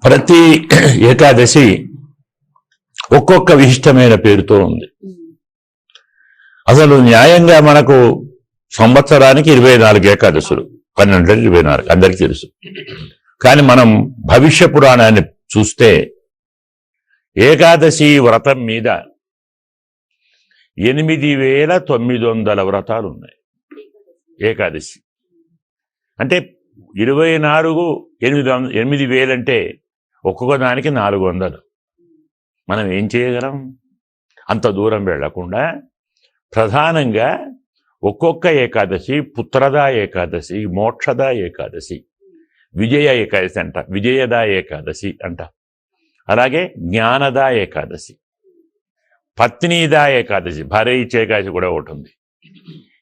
ప్రతి ఏకాదశి ఒక్కొక్క విశిష్టమైన పేరుతో ఉంది. అసలు న్యాయంగా మనకు సంవత్సరానికి 24 ఏకాదశులు, 1224 అందరికీ తెలుసు. కానీ మనం భవిష్య పురాణాన్ని చూస్తే ఏకాదశి వ్రతం మీద 8900 వ్రతాలు ఉన్నాయి. ఏకాదశి అంటే 24 8,000 అంటే ఒక్కొక్క దానికి 400. మనం ఏం చేయగలం? అంత దూరం వెళ్లకుండా ప్రధానంగా ఒక్కొక్క ఏకాదశి పుత్రదా ఏకాదశి, మోక్షదా ఏకాదశి, విజయ ఏకాదశి అంట, విజయదా ఏకాదశి అంట. అలాగే జ్ఞానదా ఏకాదశి, పత్నీదా ఏకాదశి, భార్య ఇచ్చే ఏకాదశి కూడా ఒకటి ఉంది.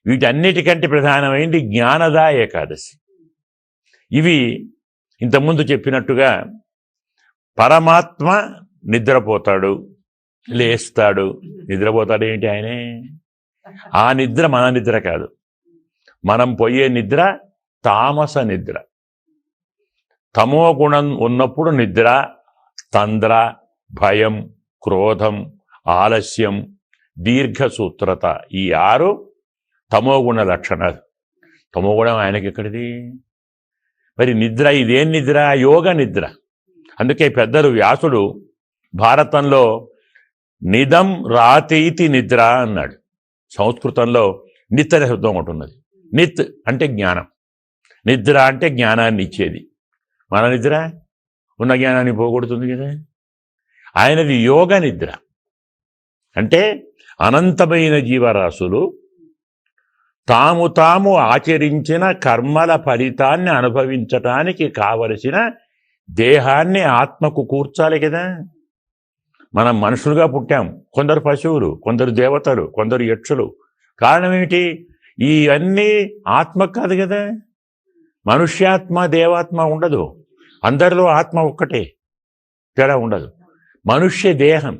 వీటన్నిటికంటే ప్రధానమైంది జ్ఞానదా ఏకాదశి. ఇవి ఇంతకుముందు చెప్పినట్టుగా పరమాత్మ నిద్రపోతాడు, లేస్తాడు. నిద్రపోతాడు ఏంటి? ఆయనే. ఆ నిద్ర మన నిద్ర కాదు. మనం పోయే నిద్ర తామస నిద్ర. తమో గుణం ఉన్నప్పుడు నిద్ర, తంద్ర, భయం, క్రోధం, ఆలస్యం, దీర్ఘసూత్రత, ఈ 6 తమోగుణ లక్షణాలు. తమోగుణం ఆయనకి ఎక్కడిది? మరి నిద్ర ఇదేం నిద్ర? యోగ నిద్ర. అందుకే పెద్దలు వ్యాసుడు భారతంలో నిదం రాతీతి నిద్ర అన్నాడు. సంస్కృతంలో నిత్ అనే శబ్దం ఒకటి ఉన్నది. నిత్ అంటే జ్ఞానం, నిద్ర అంటే జ్ఞానాన్ని ఇచ్చేది. మన నిద్ర ఉన్న జ్ఞానాన్ని పోగొడుతుంది కదా. ఆయనది యోగ నిద్ర. అంటే అనంతమైన జీవరాశులు తాము ఆచరించిన కర్మల ఫలితాన్ని అనుభవించటానికి కావలసిన దేహాన్ని ఆత్మకు కూర్చాలి కదా. మనం మనుషులుగా పుట్టాం. కొందరు పశువులు, కొందరు దేవతలు, కొందరు యక్షులు. కారణం ఏమిటి? ఇవన్నీ ఆత్మ కాదు కదా. మనుష్యాత్మ దేవాత్మ ఉండదు. అందరిలో ఆత్మ ఒక్కటే, తేడా ఉండదు. మనుష్య దేహం